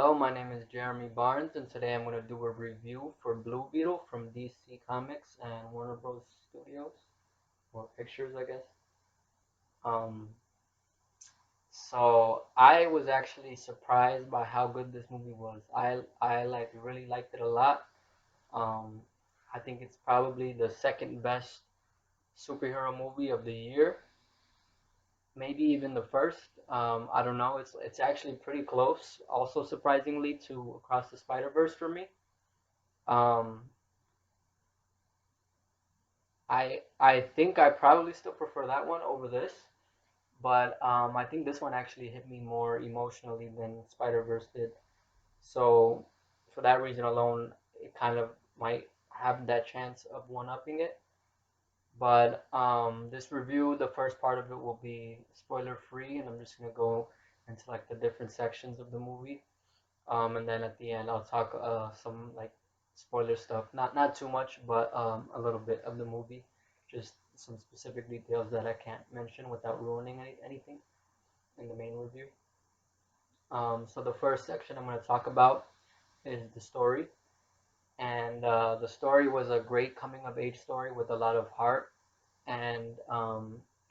Hello, my name is Jeremy Barnes, and today I'm going to do a review for Blue Beetle from DC Comics and Warner Bros. Studios, or Pictures, I guess. Um, so I was actually surprised by how good this movie was. I like really liked it a lot. Um, I think it's probably the second best superhero movie of the year, maybe even the first. I don't know. It's actually pretty close. Also, surprisingly, to Across the Spider Verse for me. Um, I think I probably still prefer that one over this, but I think this one actually hit me more emotionally than Spider Verse did. So for that reason alone, it kind of might have that chance of one upping it. But this review, the first part of it will be spoiler free, and I'm just gonna go into like the different sections of the movie. And then at the end, I'll talk some like spoiler stuff. Not too much, but a little bit of the movie. Just some specific details that I can't mention without ruining anything in the main review. So the first section I'm going to talk about is the story, and the story was a great coming of age story with a lot of heart. And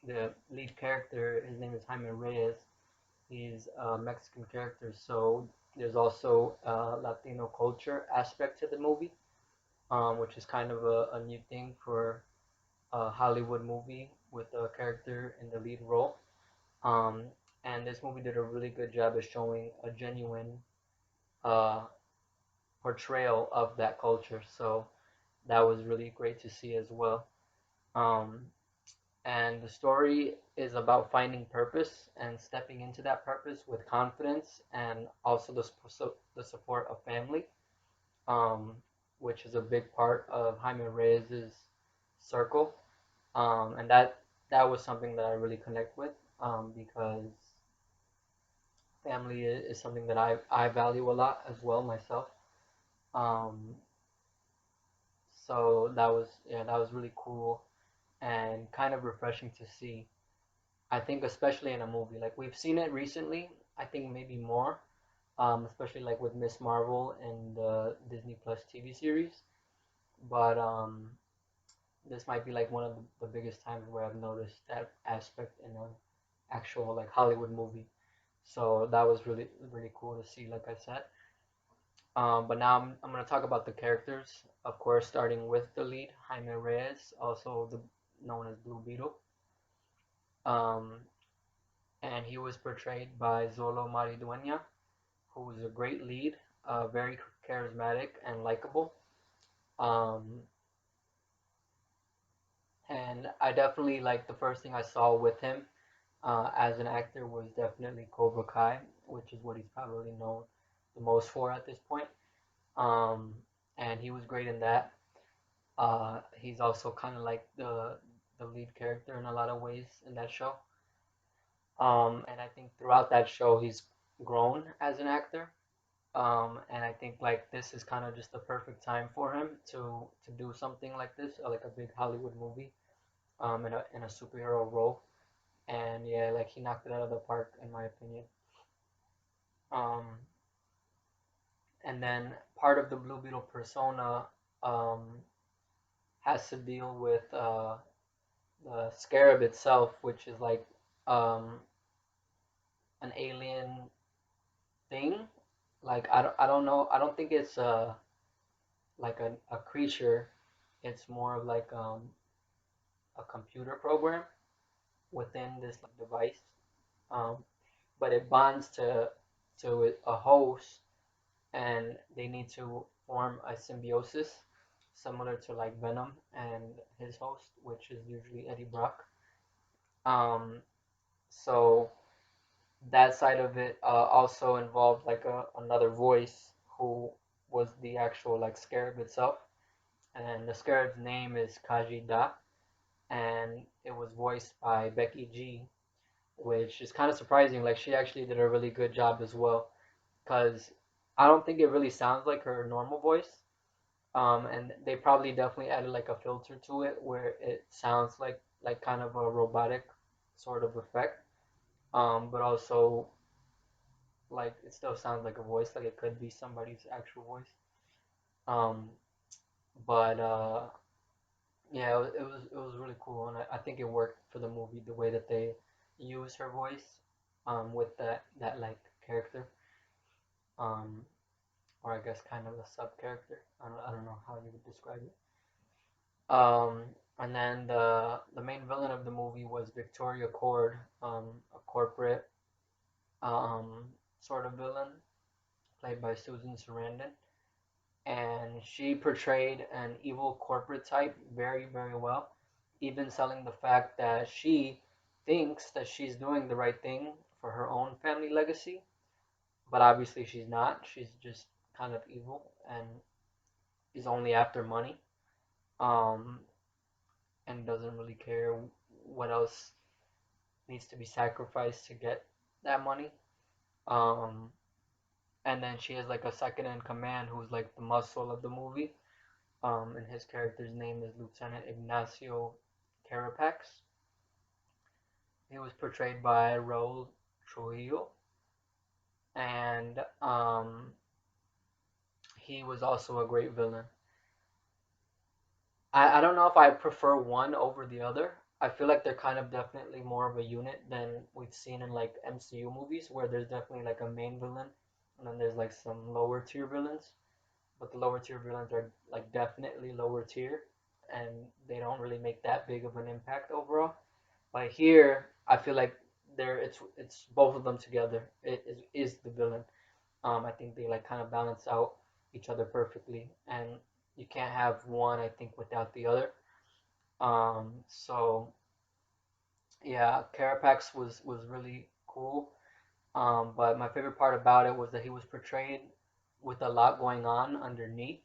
the lead character, his name is Jaime Reyes. He's a Mexican character, so there's also a Latino culture aspect to the movie, which is kind of a new thing for a Hollywood movie with a character in the lead role. Um, and this movie did a really good job of showing a genuine uh, portrayal of that culture. So that was really great to see as well. Um, and the story is about finding purpose and stepping into that purpose with confidence and also the support of family, um, which is a big part of Jaime Reyes's circle. And that was something that I really connect with, because family is something that I value a lot as well myself. Um, so that was really cool and kind of refreshing to see. I think especially in a movie, like we've seen it recently. I think maybe more, especially like with Miss Marvel and the Disney Plus TV series. But this might be like one of the biggest times where I've noticed that aspect in an actual like Hollywood movie. So that was really cool to see, like I said. But now I'm gonna talk about the characters. Of course, starting with the lead, Jaime Reyes, also known as Blue Beetle. Um, and he was portrayed by Zolo Maridueña, who was a great lead, very charismatic and likable. Um, and I definitely like the first thing I saw with him as an actor was definitely Cobra Kai, which is what he's probably known the most for at this point. Um, and he was great in that. He's also kind of like the lead character in a lot of ways in that show. And I think throughout that show, he's grown as an actor. And I think like this is kind of just the perfect time for him to do something like this, like a big Hollywood movie, in a superhero role. And yeah, like he knocked it out of the park in my opinion. Um, and then part of the Blue Beetle persona um, has to deal with the Scarab itself, which is like um, an alien thing. Like I don't know. I don't think it's like a creature. It's more of like a computer program within this like, device. Um, but it bonds to a host, and they need to form a symbiosis similar to like Venom and his host, which is usually Eddie Brock. Um, so that side of it also involved like another voice who was the actual like Scarab itself, and the Scarab's name is Khaji-Da, and it was voiced by Becky G, which is kind of surprising. Like she actually did a really good job as well, because I don't think it really sounds like her normal voice. And they probably definitely added like a filter to it where it sounds like kind of a robotic sort of effect. But also like it still sounds like a voice, like it could be somebody's actual voice. Um, but yeah, it was really cool, and I think it worked for the movie the way that they use her voice, with that like character, um, or I guess kind of a sub character. I don't know how you would describe it. And then the main villain of the movie was Victoria Cord, a corporate um sort of villain played by Susan Sarandon, and she portrayed an evil corporate type very, very well, even selling the fact that she thinks that she's doing the right thing for her own family legacy, but obviously she's not. She's just kind of evil and is only after money, um, and doesn't really care what else needs to be sacrificed to get that money. Um, and then she has like a second in command who's like the muscle of the movie. And his character's name is Lieutenant Ignacio Carapax. He was portrayed by Raoul Trujillo, and he was also a great villain. I don't know if I prefer one over the other. I feel like they're kind of definitely more of a unit than we've seen in like MCU movies, where there's definitely like a main villain, and then there's like some lower tier villains. But the lower tier villains are like definitely lower tier, and they don't really make that big of an impact overall. But here, I feel like it's both of them together. It is the villain. I think they like kind of balance out each other perfectly, and you can't have one, I think, without the other. So yeah, Carapax was really cool. But my favorite part about it was that he was portrayed with a lot going on underneath,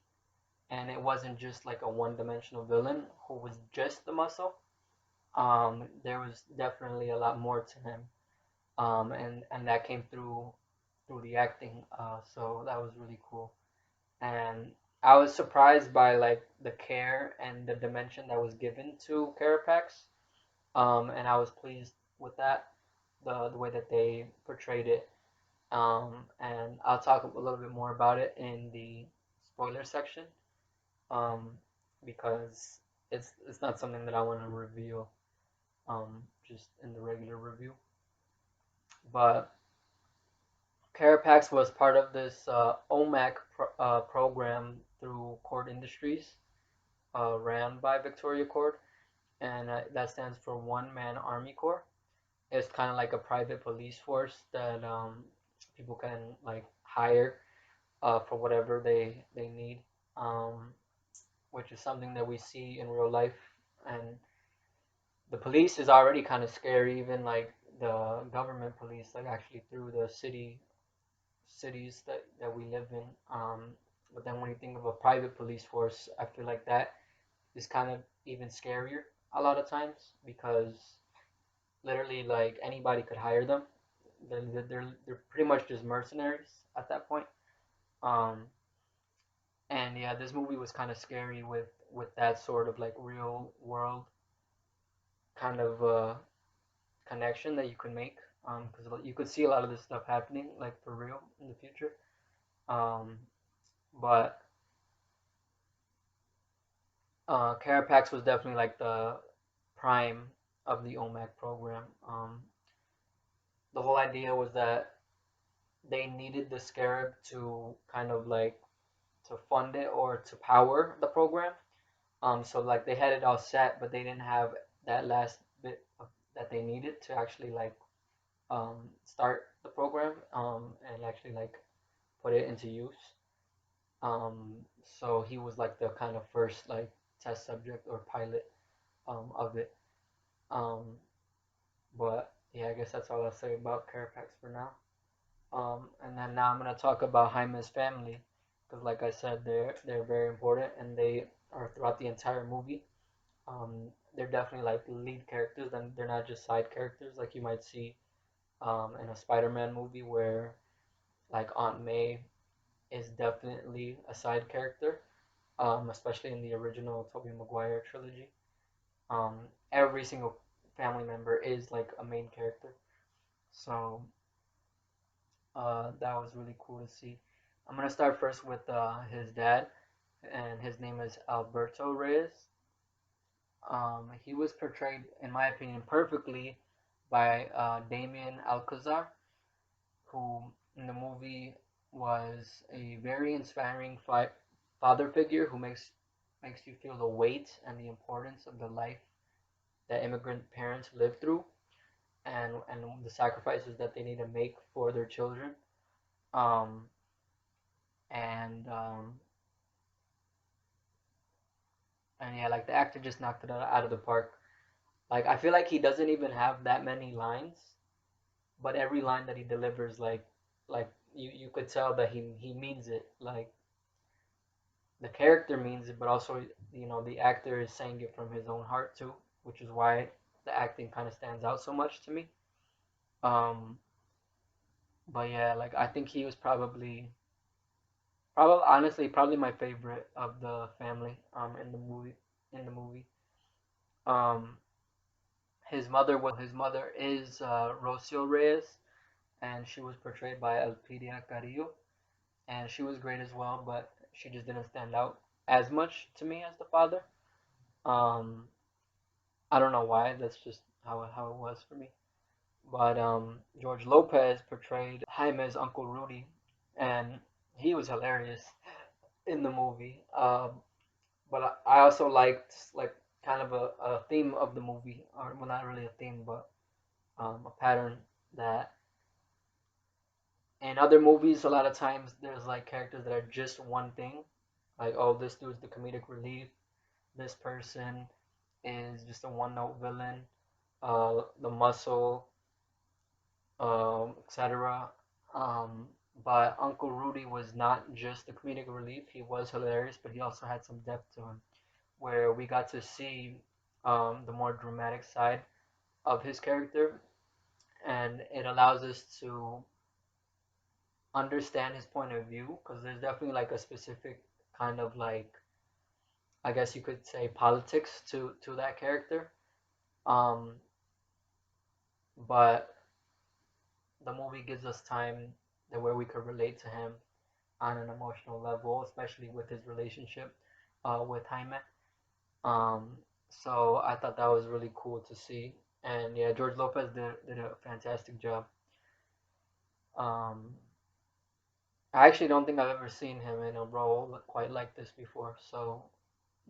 and it wasn't just like a one-dimensional villain who was just the muscle. There was definitely a lot more to him, and that came through the acting. So that was really cool, and I was surprised by like the care and the dimension that was given to Carapax, and I was pleased with that, the way that they portrayed it. And I'll talk a little bit more about it in the spoiler section, um, because it's not something that I want to reveal, just in the regular review. But Carapax was part of this OMAC program through Cord Industries, ran by Victoria Cord, and that stands for One Man Army Corps. It's kind of like a private police force that people can like hire for whatever they need, um, which is something that we see in real life. And the police is already kind of scary, even like the government police, like actually through the cities that we live in. But then when you think of a private police force, I feel like that is kind of even scarier a lot of times, because literally like anybody could hire them. They're pretty much just mercenaries at that point. Um, and yeah, this movie was kind of scary with that sort of like real world kind of connection that you could make, because you could see a lot of this stuff happening like for real in the future. Um, but Carapax was definitely like the prime of the OMAC program. The whole idea was that they needed the Scarab to kind of like to fund it or to power the program. So like they had it all set, but they didn't have that last bit that they needed to actually like start the program, and actually like put it into use. So he was like the kind of first like test subject or pilot of it. Um, but yeah, I guess that's all I'll say about Carapax for now. And then now I'm gonna talk about Jaime's family, because like I said, they're very important and they are throughout the entire movie. They're definitely like lead characters, and they're not just side characters like you might see in a Spider-Man movie where like Aunt May is definitely a side character, especially in the original Tobey Maguire trilogy. Every single family member is like a main character. So That was really cool to see. I'm gonna start first with his dad, and his name is Alberto Reyes. He was portrayed, in my opinion, perfectly by Damián Alcázar, who in the movie was a very inspiring father figure who makes you feel the weight and the importance of the life that immigrant parents live through, and the sacrifices that they need to make for their children. Um, and and yeah, like the actor just knocked it out of the park. Like I feel like he doesn't even have that many lines, but every line that he delivers, like you could tell that he means it. Like the character means it, but also the actor is saying it from his own heart too, which is why the acting kind of stands out so much to me. Um, but yeah, like I think he was probably honestly probably my favorite of the family in the movie. Um, his mother is Rocio Reyes, and she was portrayed by Elpidia Carrillo, and she was great as well, but she just didn't stand out as much to me as the father. Um, I don't know why. That's just how it was for me. But George Lopez portrayed Jaime's uncle Rudy, and he was hilarious in the movie. But I also liked like kind of a theme of the movie, or well, not really a theme, but a pattern that in other movies, a lot of times there's like characters that are just one thing, like oh, this dude's the comedic relief, this person is just a one-note villain, the muscle, etc. Um, but Uncle Rudy was not just the comedic relief; he was hilarious, but he also had some depth to him, where we got to see the more dramatic side of his character, and it allows us to understand his point of view because there's definitely like a specific kind of like I guess you could say politics to that character. Um, but the movie gives us time that where we could relate to him on an emotional level, especially with his relationship with Jaime. Um, so I thought that was really cool to see, and yeah, George Lopez did a fantastic job. Um, I actually don't think I've ever seen him in a role quite like this before, so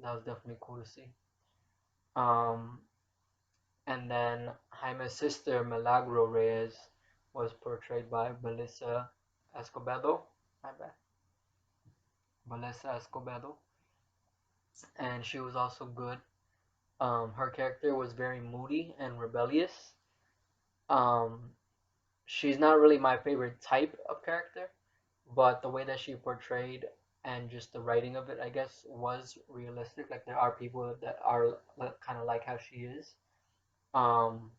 that was definitely cool to see. Um, and then Jaime's sister Milagro Reyes was portrayed by Belissa Escobedo. My bad, Belissa Escobedo, and she was also good. Her character was very moody and rebellious. Um, she's not really my favorite type of character, but the way that she portrayed and just the writing of it, I guess, was realistic. Like there are people that are kind of like how she is. Um,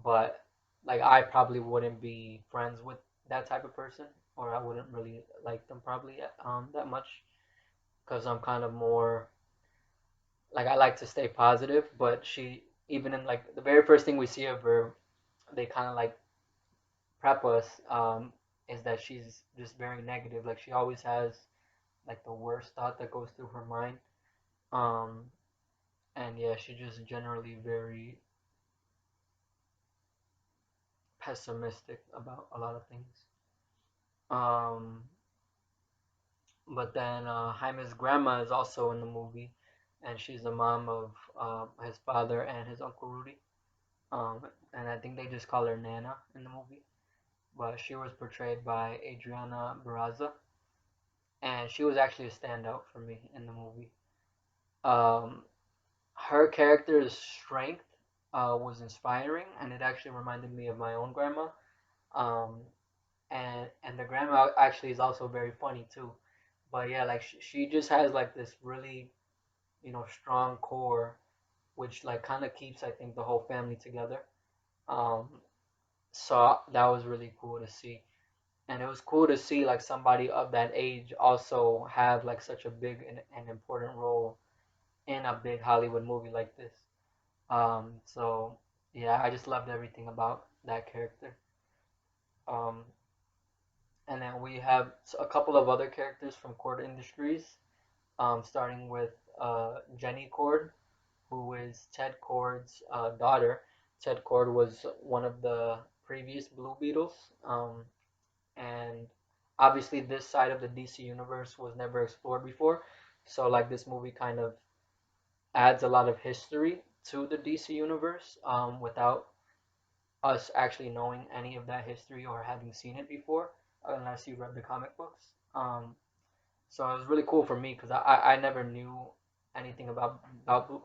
but like I probably wouldn't be friends with that type of person, or I wouldn't really like them probably that much because I'm kind of more like I like to stay positive. But she even in like the very first thing we see of her, they kind of like prep us is that she's just very negative. Like she always has like the worst thought that goes through her mind. Um, and yeah, she's just generally very pessimistic about a lot of things. Um, but then Jaime's grandma is also in the movie, and she's the mom of his father and his uncle Rudy. And I think they just call her Nana in the movie. But she was portrayed by Adriana Barraza, and she was actually a standout for me in the movie. Um, her character's strength was inspiring, and it actually reminded me of my own grandma. Um, and the grandma actually is also very funny too. But yeah, like she just has like this really strong core, which like kind of keeps I think the whole family together. Um, so that was really cool to see, and it was cool to see like somebody of that age also have like such a big and important role in a big Hollywood movie like this. So yeah, I just loved everything about that character. Um, And then we have a couple of other characters from Cord Industries, starting with Jenny Cord, who is Ted Cord's daughter. Ted Cord was one of the previous Blue Beetles, and obviously this side of the DC universe was never explored before. So like this movie kind of adds a lot of history to the DC universe without us actually knowing any of that history or having seen it before, unless you read the comic books. So it was really cool for me because I never knew anything about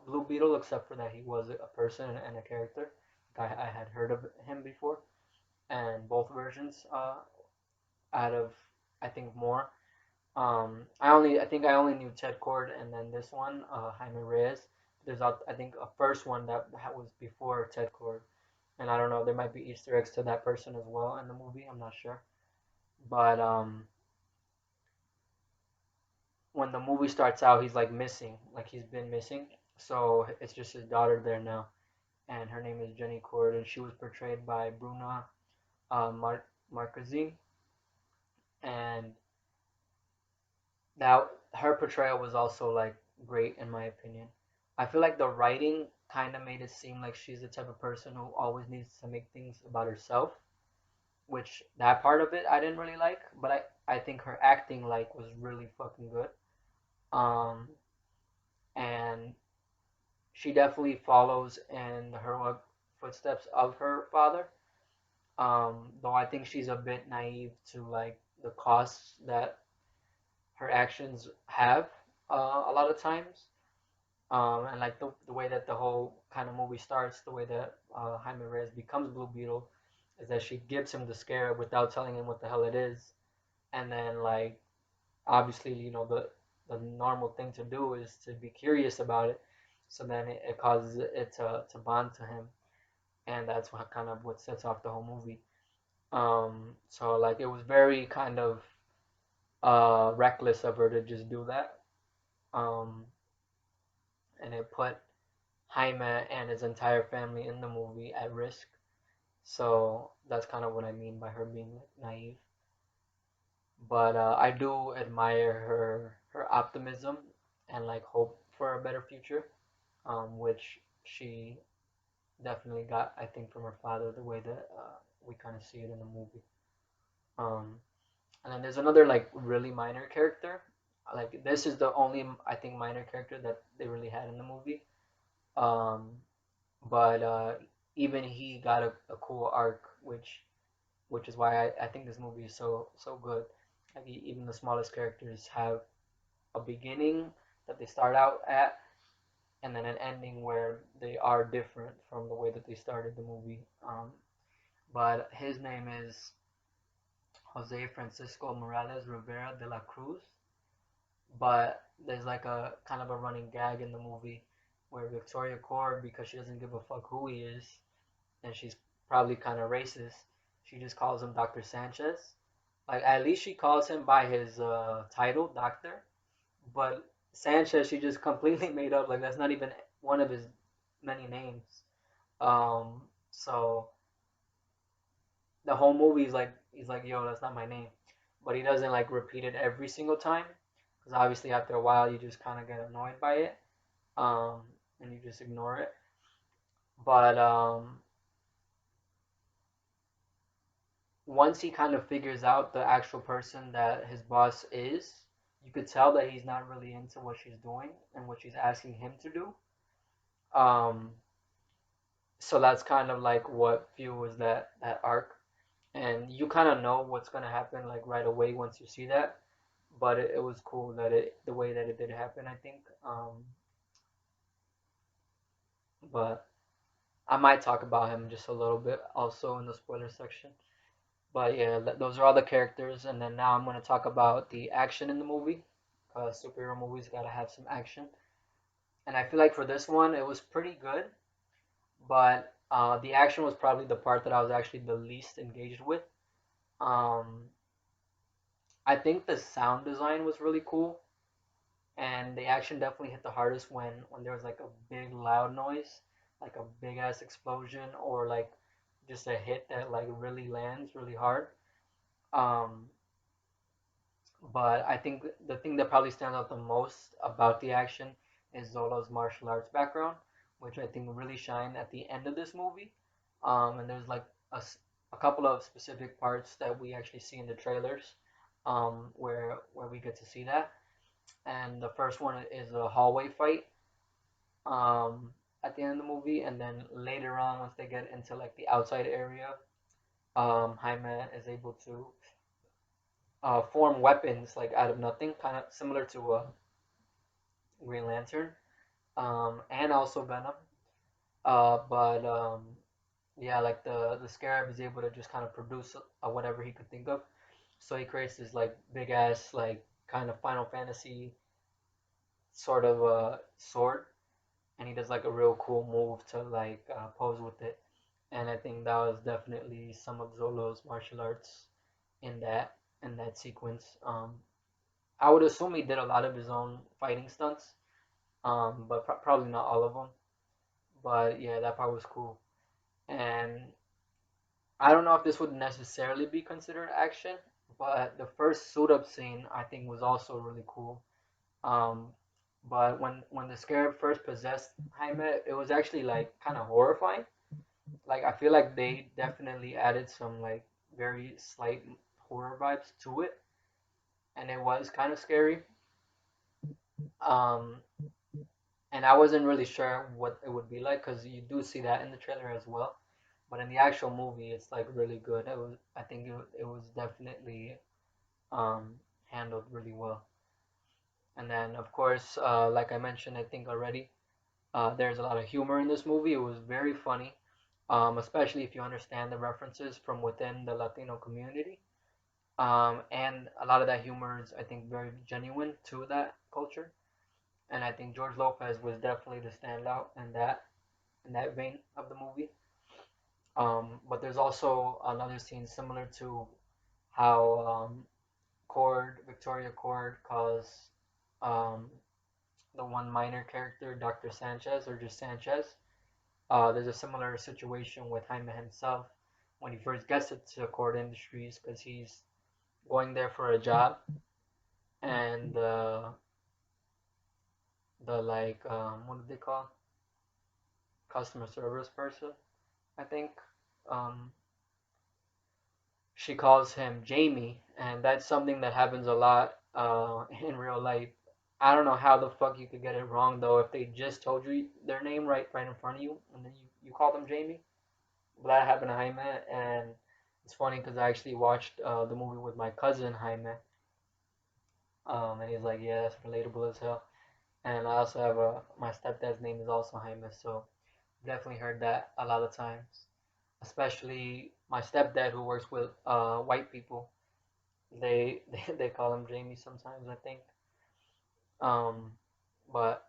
Blue Beetle except for that he was a person and a character. I had heard of him before, and both versions out of I think more. I think I only knew Ted Cord and then this one, Jaime Reyes. There's I think a first one that was before Ted Cord, and I don't know. There might be Easter eggs to that person as well in the movie. I'm not sure, but when the movie starts out, he's like missing, like he's been missing. So it's just his daughter there now, and her name is Jenny Cord, and she was portrayed by Bruna Marquezine, and that her portrayal was also like great in my opinion. I feel like the writing kind of made it seem like she's the type of person who always needs to make things about herself, which that part of it I didn't really like, but I think her acting like was really fucking good. Um, and she definitely follows in the heroic footsteps of her father. Though I think she's a bit naive to like the costs that her actions have a lot of times. And like the way that the whole kind of movie starts, the way that Jaime Reyes becomes Blue Beetle, is that she gives him the Scarab without telling him what the hell it is, and then like obviously the normal thing to do is to be curious about it, so then it causes it to bond to him, and that's what kind of what sets off the whole movie. So like it was very kind of reckless of her to just do that. Um, and it put Jaime and his entire family in the movie at risk. So that's kind of what I mean by her being like naive. But I do admire her optimism and like hope for a better future, which she definitely got, I think, from her father. The way that we kind of see it in the movie. Um, and then there's another like really minor character. Like this is the only I think minor character that they really had in the movie. Um, but even he got a cool arc, which is why I think this movie is so good. Like even the smallest characters have a beginning that they start out at, and then an ending where they are different from the way that they started the movie. But his name is Jose Francisco Morales Rivera de la Cruz. But there's like a kind of a running gag in the movie where Victoria Cord, because she doesn't give a fuck who he is, and she's probably kind of racist, she just calls him Dr. Sanchez. Like at least she calls him by his title, Doctor. But Sanchez, she just completely made up. Like that's not even one of his many names. So the whole movie is like he's like, yo, that's not my name, but he doesn't like repeat it every single time because obviously after a while you just kind of get annoyed by it, um, and you just ignore it. But once he kind of figures out the actual person that his boss is, you could tell that he's not really into what she's doing and what she's asking him to do. Um, so that's kind of like what fuels that arc, and you kind of know what's gonna happen like right away once you see that. But it was cool that it the way that it did happen. I think, but I might talk about him just a little bit also in the spoiler section. But yeah, those are all the characters, and then now I'm gonna talk about the action in the movie. Superhero movies gotta have some action, and I feel like for this one it was pretty good, but the action was probably the part that I was actually the least engaged with. Um, I think the sound design was really cool, and the action definitely hit the hardest when there was like a big loud noise, like a big ass explosion, or like just a hit that like really lands really hard. Um, But I think the thing that probably stands out the most about the action is Zolo's martial arts background, which I think really shine at the end of this movie. And there's like a couple of specific parts that we actually see in the trailers, where we get to see that. And the first one is a hallway fight, at the end of the movie, and then later on, once they get into like the outside area, Jaime is able to form weapons like out of nothing, kind of similar to Green Lantern, and also Venom. But yeah, like the Scarab is able to just kind of produce whatever he could think of. So he creates this like big ass like kind of Final Fantasy sort of sword, and he does like a real cool move to like pose with it. And I think that was definitely some of Zolo's martial arts in that sequence. I would assume he did a lot of his own fighting stunts, but probably not all of them. But yeah, that part was cool. And I don't know if this would necessarily be considered action, but the first suit up scene I think was also really cool. Um, but when the Scarab first possessed Jaime, it was actually like kind of horrifying. Like I feel like they definitely added some like very slight horror vibes to it, and it was kind of scary. Um, and I wasn't really sure what it would be like because you do see that in the trailer as well. But in the actual movie, it's like really good. I think it was definitely um, handled really well. And then, of course, like I mentioned, I think already, there's a lot of humor in this movie. It was very funny, especially if you understand the references from within the Latino community. And a lot of that humor is, I think, very genuine to that culture. And I think George Lopez was definitely the standout in that vein of the movie. But there's also another scene similar to how Victoria Cord calls um, the one minor character Dr. Sanchez or just Sanchez. There's a similar situation with Jaime himself when he first gets to Cord Industries because he's going there for a job, and the like what do they call customer service person, I think. Um, she calls him Jamie, and that's something that happens a lot in real life. I don't know how the fuck you could get it wrong though if they just told you their name right in front of you and then you call them Jamie. But that happened to Jaime, and it's funny because I actually watched the movie with my cousin Jaime, and he's like, yeah, that's relatable as hell. And I also have my stepdad's name is also Jaime, so definitely heard that a lot of times. Especially my stepdad who works with white people. They call him Jamie sometimes, I think. Um, but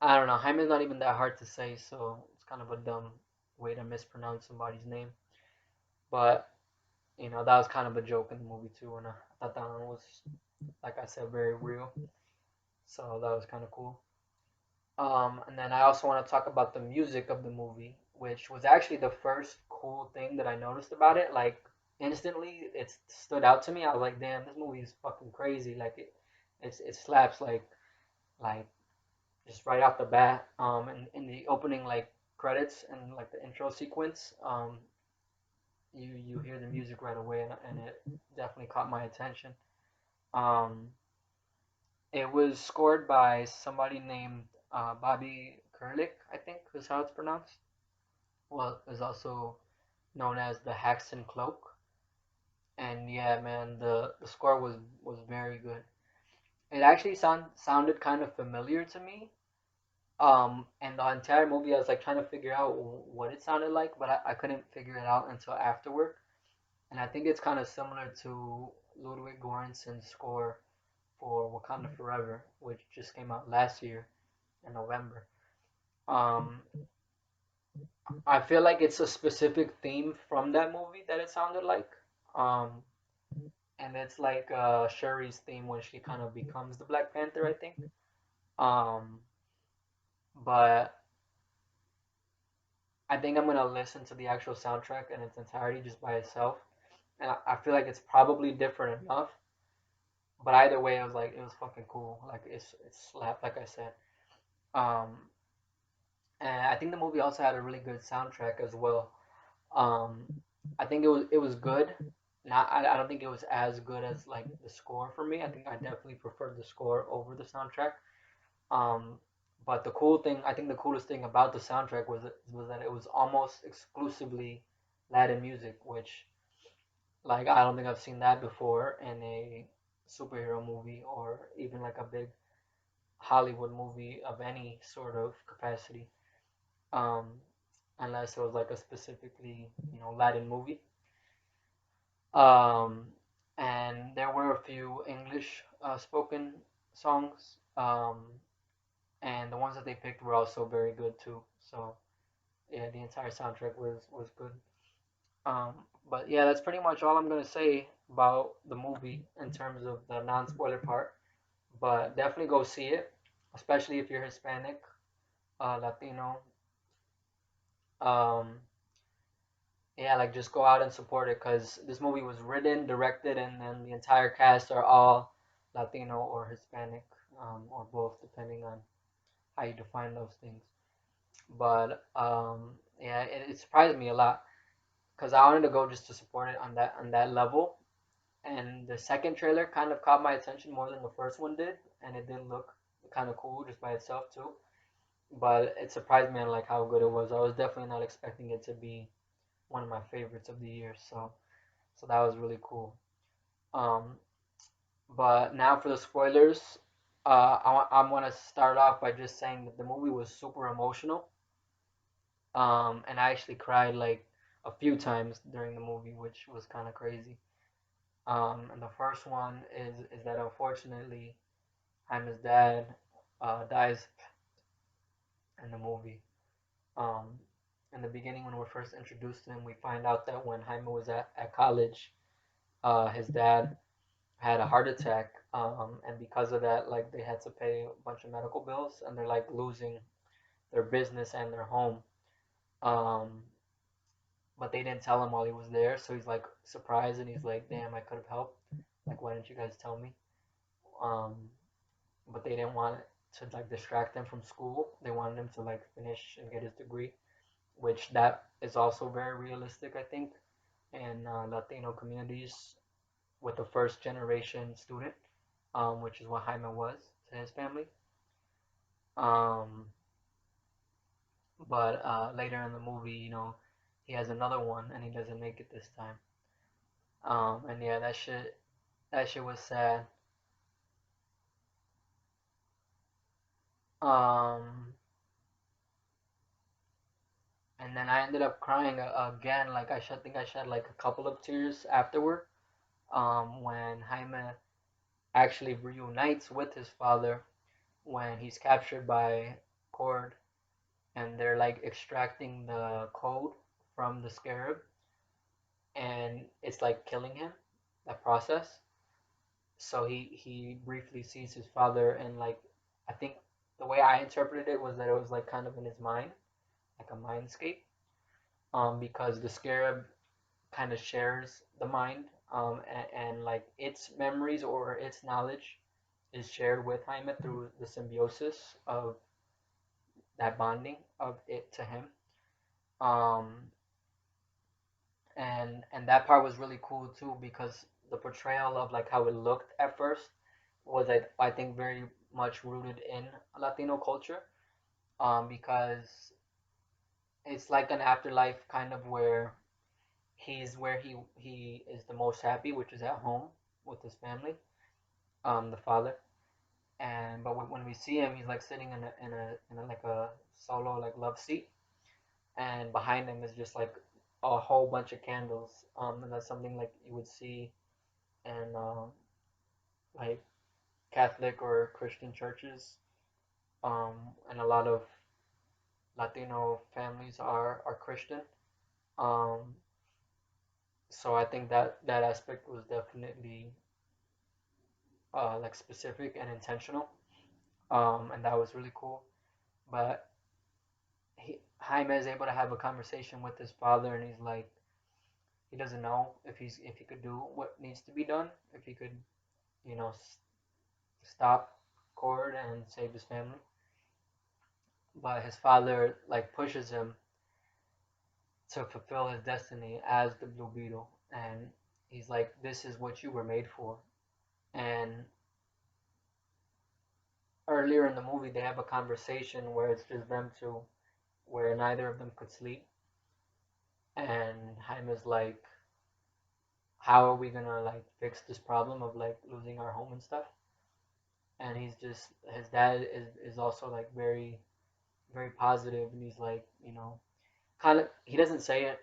I don't know. Jaime's not even that hard to say, so it's kind of a dumb way to mispronounce somebody's name. But that was kind of a joke in the movie too, and I thought that one was, like I said, very real. So that was kind of cool. And then I also want to talk about the music of the movie, which was actually the first cool thing that I noticed about it. Like instantly, it stood out to me. I was like, "Damn, this movie is fucking crazy!" Like it slaps like just right off the bat. In the opening like credits and like the intro sequence, you hear the music right away, and it definitely caught my attention. Um, it was scored by somebody named Bobby Kurlik, I think is how it's pronounced. Well, is also known as the Haxton Cloak. And yeah, man, the score was very good. It actually sounded kind of familiar to me. And the entire movie, I was like trying to figure out what it sounded like, but I couldn't figure it out until afterward. And I think it's kind of similar to Ludwig Göransson's score for Wakanda Forever, which just came out last year in November. Um, I feel like it's a specific theme from that movie that it sounded like. Um, and it's like Shuri's theme when she kind of becomes the Black Panther, I think. Um, but I think I'm gonna listen to the actual soundtrack in its entirety just by itself, and I feel like it's probably different enough. But either way, it was fucking cool. Like it slapped, like I said. Um, and I think the movie also had a really good soundtrack as well. Um, I think it was good. Not I don't think it was as good as like the score for me. I think I definitely preferred the score over the soundtrack. Um, but I think the coolest thing about the soundtrack was that it was almost exclusively Latin music, which like I don't think I've seen that before in a superhero movie or even like a big Hollywood movie of any sort of capacity. Um, unless it was like a specifically Latin movie. Um, and there were a few English spoken songs. And the ones that they picked were also very good too. So yeah, the entire soundtrack was good. Um, but yeah, that's pretty much all I'm gonna say about the movie in terms of the non-spoiler part. But definitely go see it, especially if you're Hispanic, Latino. Um, yeah, like just go out and support it because this movie was written, directed, and then the entire cast are all Latino or Hispanic, or both, depending on how you define those things. But yeah, it surprised me a lot because I wanted to go just to support it on that level. And the second trailer kind of caught my attention more than the first one did, and it did look kind of cool just by itself too. But it surprised me on like how good it was. I was definitely not expecting it to be one of my favorites of the year. So that was really cool. Um, but now for the spoilers, I want to start off by just saying that the movie was super emotional. And I actually cried like a few times during the movie, which was kind of crazy. And the first one is that unfortunately, Jaime's dad dies in the movie. Um, in the beginning, when we're first introduced to him, we find out that when Jaime was at college, his dad had a heart attack, and because of that, like they had to pay a bunch of medical bills, and they're like losing their business and their home. Um, but they didn't tell him while he was there, so he's like surprised, and he's like, "Damn, I could have helped. Like, why didn't you guys tell me?" Um, but they didn't want to like distract him from school. They wanted him to like finish and get his degree, which that is also very realistic, I think, in Latino communities with a first generation student, which is what Jaime was to his family. Um, but later in the movie, he has another one and he doesn't make it this time. And yeah, that shit was sad. Um, and then I ended up crying again. Like think I shed like a couple of tears afterward. When Jaime actually reunites with his father when he's captured by Cord, and they're like extracting the code from the Scarab, and it's like killing him. That process. So he briefly sees his father, and like I think the way I interpreted it was that it was like kind of in his mind, like a mindscape. Because the Scarab kind of shares the mind, and like its memories or its knowledge is shared with Jaime through the symbiosis of that bonding of it to him. Um, and that part was really cool too because the portrayal of like how it looked at first was I think very much rooted in Latino culture. Because it's like an afterlife kind of where he's where he is the most happy, which is at home with his family, the father. And but when we see him, he's like sitting in a like a solo like love seat, and behind him is just like a whole bunch of candles. And that's something like you would see in like Catholic or Christian churches. And a lot of Latino families are Christian. Um, so I think that aspect was definitely like specific and intentional. And that was really cool. But Jaime is able to have a conversation with his father, and he's like, he doesn't know if he could do what needs to be done, if he could you know, stop Cord and save his family. But his father like pushes him to fulfill his destiny as the Blue Beetle, and he's like, "This is what you were made for." And earlier in the movie, they have a conversation where it's just them two, where neither of them could sleep, and Jaime's like, "How are we gonna like fix this problem of like losing our home and stuff?" And he's just his dad is also like very positive, and he's like, kind of, he doesn't say it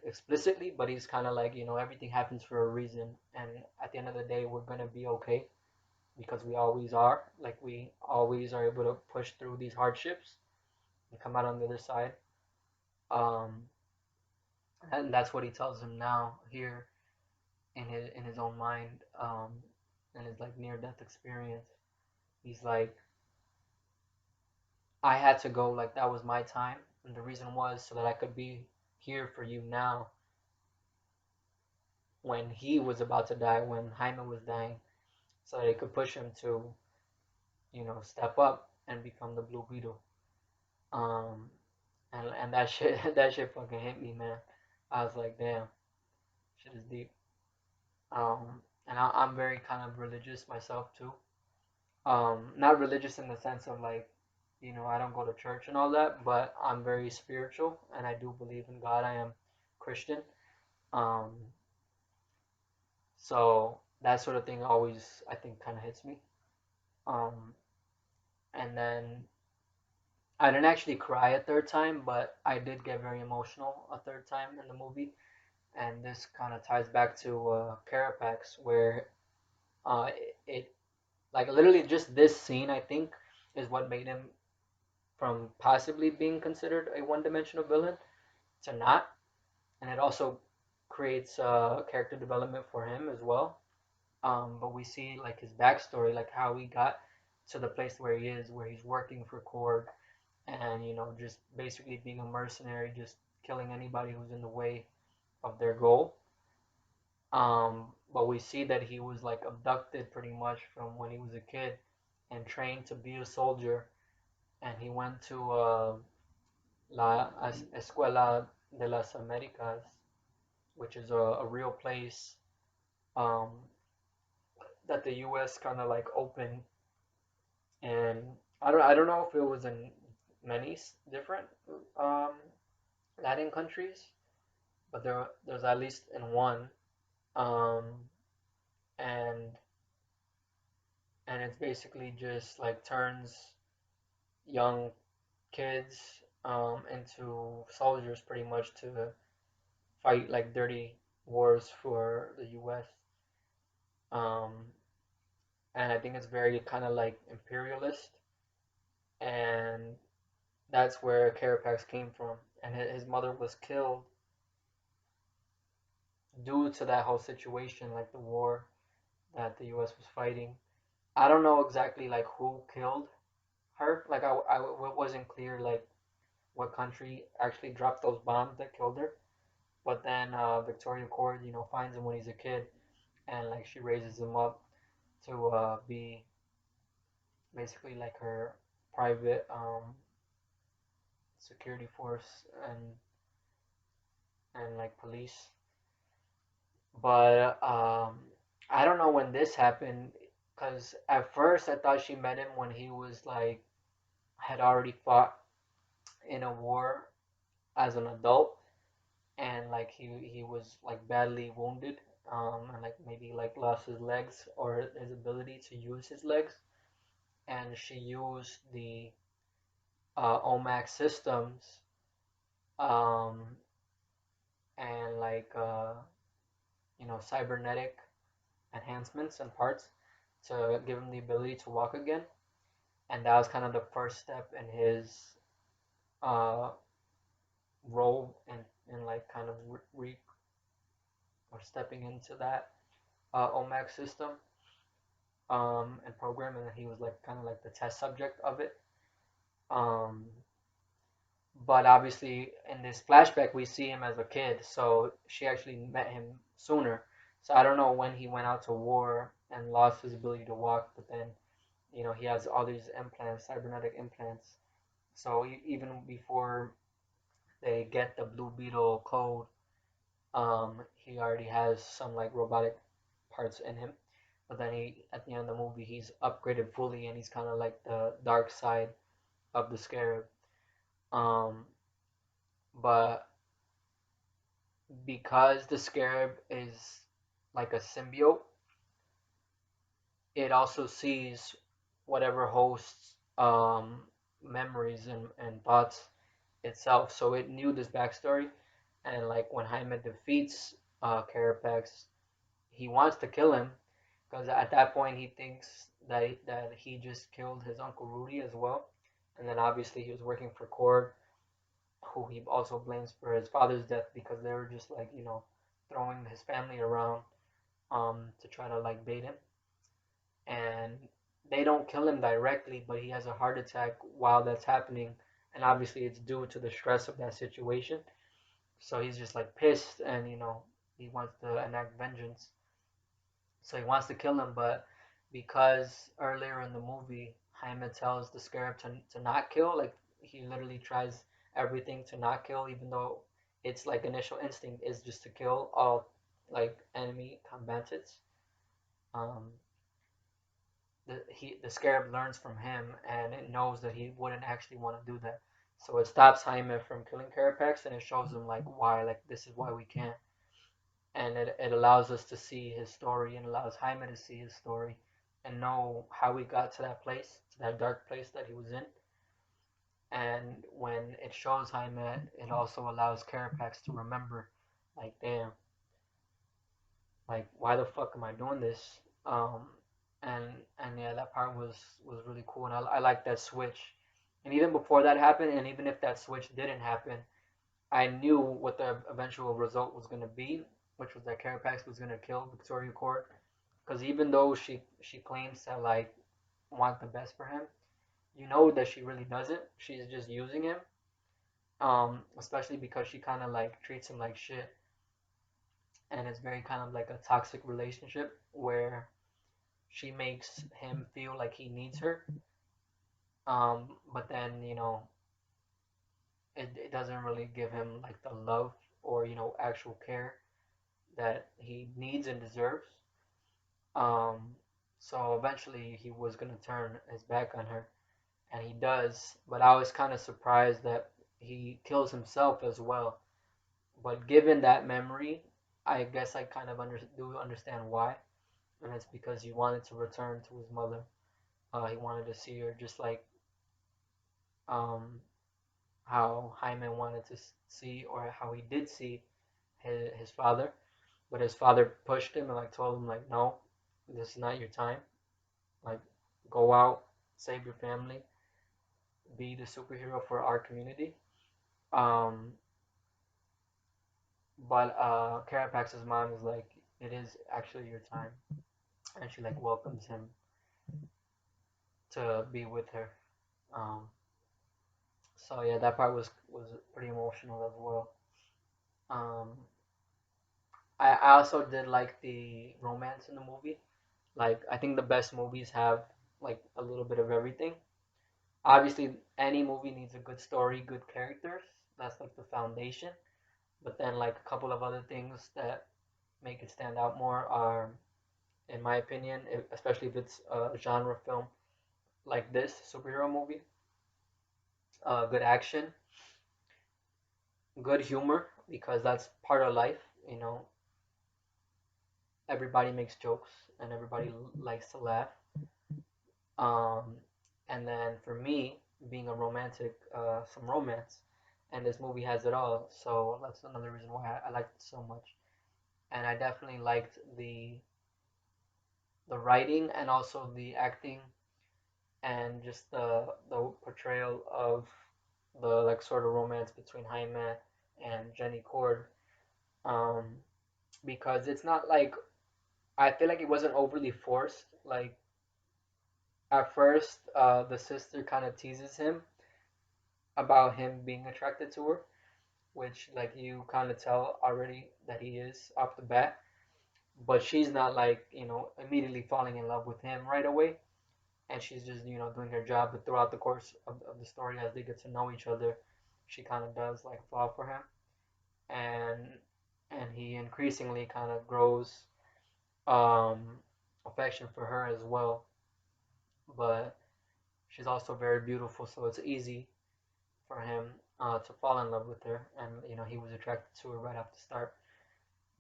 explicitly, but he's kind of like, everything happens for a reason, and at the end of the day, we're gonna be okay because we always are. Like we always are able to push through these hardships and come out on the other side. Um, and that's what he tells him now here in his own mind, in his like near death experience. He's like, I had to go, like that was my time, and the reason was so that I could be here for you now when he was about to die, when Jaime was dying, so that it could push him to, step up and become the Blue Beetle. Um, and that shit that shit fucking hit me, man. I was like, damn, shit is deep. And I'm very kind of religious myself too. Not religious in the sense of like, I don't go to church and all that, but I'm very spiritual and I do believe in God. I am Christian. Um, so that sort of thing always, I think, kind of hits me. Um, and then I didn't actually cry a third time, but I did get very emotional a third time in the movie. And this kind of ties back to Carapax, where it, like literally just this scene, I think, is what made him from possibly being considered a one-dimensional villain to not, and it also creates character development for him as well. But we see like his backstory, like how he got to the place where he is, where he's working for Cord, and just basically being a mercenary, just killing anybody who's in the way of their goal. But we see that he was like abducted pretty much from when he was a kid and trained to be a soldier, and he went to La Escuela de las Americas, which is a real place um, that the U.S. kind of like opened, and I don't know if it was in many different um, Latin countries, but there's at least in one, um, and it's basically just like turns young kids into soldiers pretty much to fight like dirty wars for the U.S. Um, and I think it's very kind of like imperialist, and that's where Carapax came from. And his mother was killed due to that whole situation, like the war that the U.S. was fighting. I don't know exactly like who killed her. Like it wasn't clear like what country actually dropped those bombs that killed her. But then Victoria Cord, finds him when he's a kid, and like she raises him up to be basically like her private security force and like police. But I don't know when this happened because at first I thought she met him when he was like had already fought in a war as an adult, and like he was like badly wounded, and like maybe like lost his legs or his ability to use his legs, and she used the OMAC systems, um, and like cybernetic enhancements and parts to give him the ability to walk again, and that was kind of the first step in his uh, role in like kind of or stepping into that OMAC system and program, and he was like kind of like the test subject of it. Um, but obviously, in this flashback, we see him as a kid, so she actually met him sooner. So I don't know when he went out to war and lost his ability to walk, but then he has all these implants, cybernetic implants. So even before they get the Blue Beetle code, he already has some like robotic parts in him. But then at the end of the movie, he's upgraded fully, and he's kind of like the dark side of the Scarab. Um, but because the Scarab is like a symbiote, it also sees whatever hosts memories and thoughts itself. So it knew this backstory, and like when Jaime defeats Carapax, he wants to kill him because at that point he thinks that he just killed his uncle Rudy as well, and then obviously he was working for Cord, who he also blames for his father's death because they were just like throwing his family around to try to like bait him, and they don't kill him directly, but he has a heart attack while that's happening, and obviously it's due to the stress of that situation. So he's just like pissed, and he wants to enact vengeance. So he wants to kill him, but because earlier in the movie Jaime tells the Scarab to not kill, like he literally tries everything to not kill, even though its like initial instinct is just to kill all like enemy combatants. Um, the Scarab learns from him, and it knows that he wouldn't actually want to do that. So it stops Jaime from killing Carapax, and it shows him like why, like this is why we can't, and it allows us to see his story, and allows Jaime to see his story, and know how he got to that place, to that dark place that he was in. And when it shows Jaime, it also allows Carapax to remember, like damn, like why the fuck am I doing this? And yeah, that part was really cool, and I like that switch. And even before that happened, and even if that switch didn't happen, I knew what the eventual result was going to be, which was that Carapax was going to kill Victoria Court. Because even though she claims to like want the best for him, you know that she really doesn't. She's just using him. Especially because she kind of like treats him like shit, and it's very kind of like a toxic relationship where she makes him feel like he needs her. But then it doesn't really give him like the love or actual care that he needs and deserves. Um, so eventually he was gonna turn his back on her, and he does. But I was kind of surprised that he kills himself as well. But given that memory, I guess I kind of do understand why, and it's because he wanted to return to his mother. He wanted to see her just like um, how Jaime wanted to see, or how he did see his father, but his father pushed him and like told him like, no, this is not your time. Like, go out, save your family, be the superhero for our community. Um, but Carapax's mom is like, it is actually your time, and she like welcomes him to be with her. Um, so yeah, that part was pretty emotional as well. Um, I also did like the romance in the movie. Like I think the best movies have like a little bit of everything. Obviously, any movie needs a good story, good characters. That's like the foundation. But then like a couple of other things that make it stand out more are, in my opinion, especially if it's a genre film like this superhero movie, good action, good humor, because that's part of life. Everybody makes jokes and everybody likes to laugh. Um, and then for me, being a romantic, some romance, and this movie has it all. So that's another reason why I liked it so much. And I definitely liked the writing and also the acting, and just the portrayal of the like sort of romance between Jaime and Jenny Cord. Um, because it's not like, I feel like it wasn't overly forced. Like at first, the sister kind of teases him about him being attracted to her, which like you kind of tell already that he is off the bat. but she's not like, immediately falling in love with him right away, and she's just, doing her job. But throughout the course of the story, as they get to know each other, she kind of does like fall for him, and he increasingly kind of grows um, affection for her as well. But she's also very beautiful, so it's easy for him to fall in love with her, and he was attracted to her right off the start.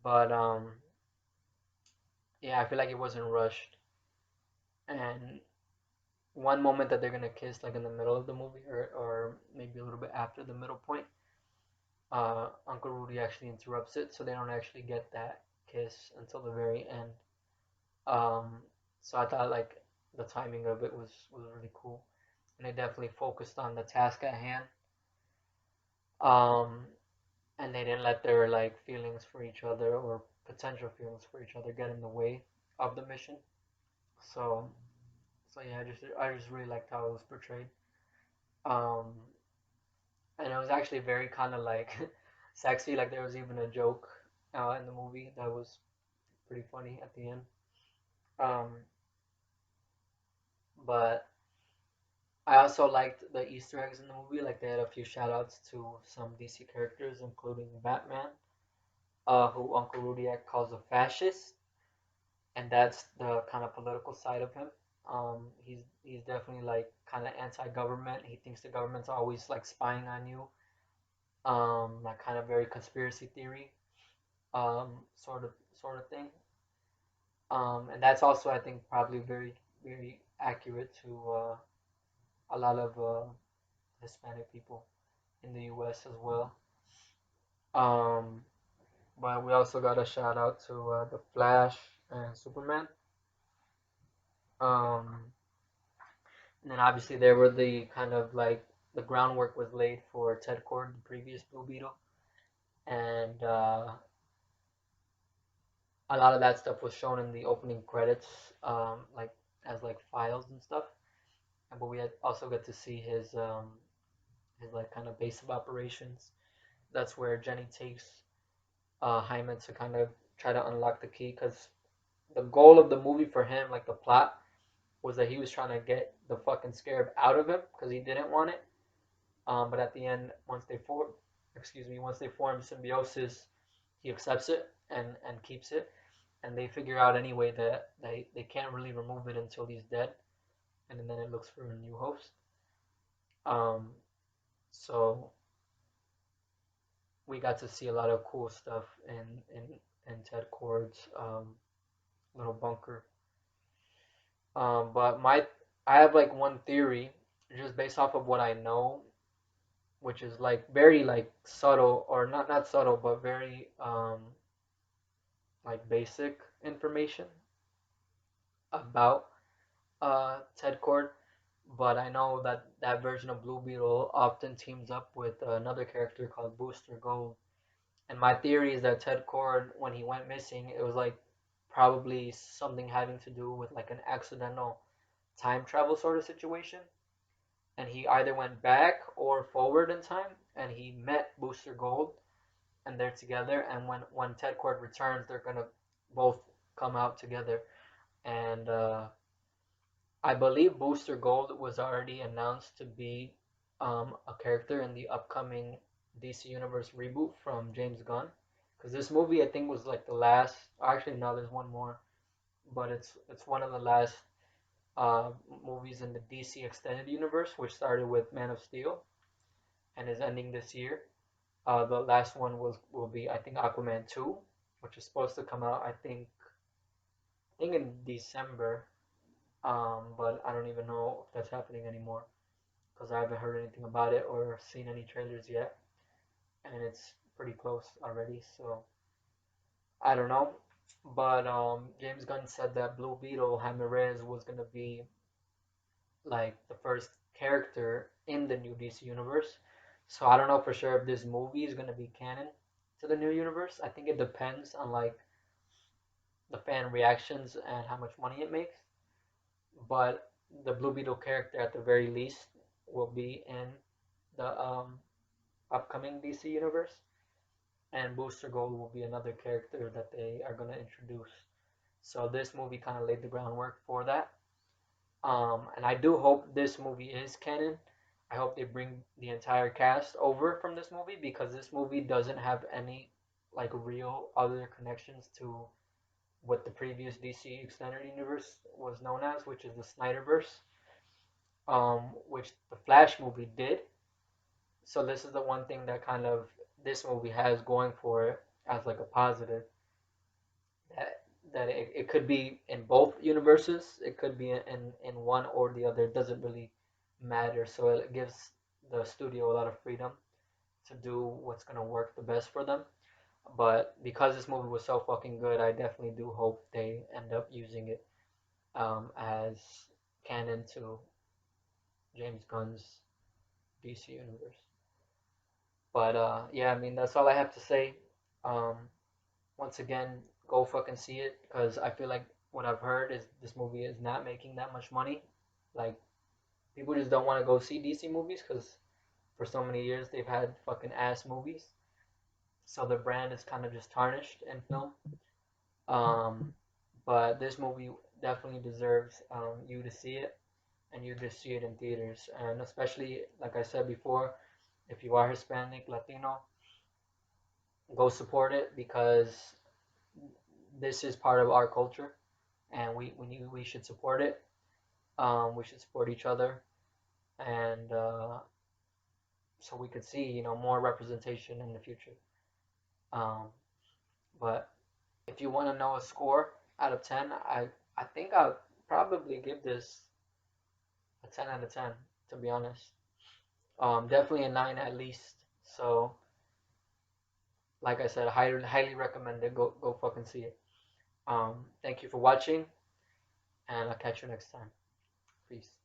But yeah, I feel like it wasn't rushed, and one moment that they're gonna kiss, like in the middle of the movie, or maybe a little bit after the middle point, Uncle Rudy actually interrupts it, so they don't actually get that kiss until the very end. Um, so I thought like the timing of it was really cool, and they definitely focused on the task at hand. Um, and they didn't let their like feelings for each other or potential feelings for each other get in the way of the mission. So yeah, I just really liked how it was portrayed. Um, and it was actually very kind of like sexy. Like there was even a joke in the movie that was pretty funny at the end. Um, but I also liked the Easter eggs in the movie. Like they had a few shout outs to some DC characters, including Batman, who Uncle Rudiak calls a fascist, and that's the kind of political side of him. He's definitely like kind of anti-government. He thinks the government's always like spying on you. Like kind of very conspiracy theory, sort of thing. And that's also I think probably very accurate to a lot of Hispanic people in the U.S. as well. Um, but we also got a shout out to the Flash and Superman. Um, and then obviously there were the kind of like the groundwork was laid for Ted Cord, the previous Blue Beetle, and a lot of that stuff was shown in the opening credits, like as like files and stuff. But we had also got to see his like kind of base of operations. That's where Jenny takes Jaime to kind of try to unlock the key, because the goal of the movie for him, like the plot, was that he was trying to get the fucking Scarab out of him because he didn't want it. But at the end, once they form symbiosis, he accepts it and keeps it, and they figure out anyway that they can't really remove it until he's dead, and then it looks for a new host. Um, so we got to see a lot of cool stuff in Ted Cord's little bunker. But I have like one theory, just based off of what I know, which is like very like subtle, or not subtle, but very like basic information about Ted Cord. But I know that that version of Blue Beetle often teams up with another character called Booster Gold. And my theory is that Ted Cord, when he went missing, it was like probably something having to do with like an accidental time travel sort of situation. And he either went back or forward in time, and he met Booster Gold, and they're together. And when Ted Cord returns, they're gonna both come out together. And I believe Booster Gold was already announced to be a character in the upcoming DC Universe reboot from James Gunn. Because this movie, I think, was like the last. Actually, no, there's one more, but it's one of the last uh, movies in the DC extended universe, which started with Man of Steel and is ending this year. The last one will be, I think, Aquaman 2, which is supposed to come out I think in December. But I don't even know if that's happening anymore because I haven't heard anything about it or seen any trailers yet, and it's pretty close already. So I don't know. But James Gunn said that Blue Beetle Jaime Reyes was gonna be like the first character in the new DC universe. So I don't know for sure if this movie is gonna be canon to the new universe. I think it depends on like the fan reactions and how much money it makes. But the Blue Beetle character, at the very least, will be in the upcoming DC universe, and Booster Gold will be another character that they are gonna introduce. So this movie kind of laid the groundwork for that. And I do hope this movie is canon. I hope they bring the entire cast over from this movie because this movie doesn't have any like real other connections to what the previous DC extended universe was known as, which is the Snyderverse, which the Flash movie did. So this is the one thing that kind of this movie has going for it as like a positive, that it could be in both universes. It could be in one or the other. It doesn't really matter. So it gives the studio a lot of freedom to do what's gonna work the best for them. But because this movie was so fucking good, I definitely do hope they end up using it as canon to James Gunn's DC universe. But yeah, I mean that's all I have to say. Um, Once again, go fucking see it because I feel like what I've heard is this movie is not making that much money. Like people just don't want to go see DC movies because for so many years they've had fucking ass movies, so the brand is kind of just tarnished in film. Um, but this movie definitely deserves you to see it and you to see it in theaters, and especially like I said before, if you are Hispanic, Latino, go support it because this is part of our culture and we should support it. We should support each other, and so we could see more representation in the future. Um, but if you want to know a score out of 10, I think I'll probably give this a 10 out of 10, to be honest. Definitely a 9 at least. So like I said, I highly recommend it. Go fucking see it. Thank you for watching, and I'll catch you next time. Peace.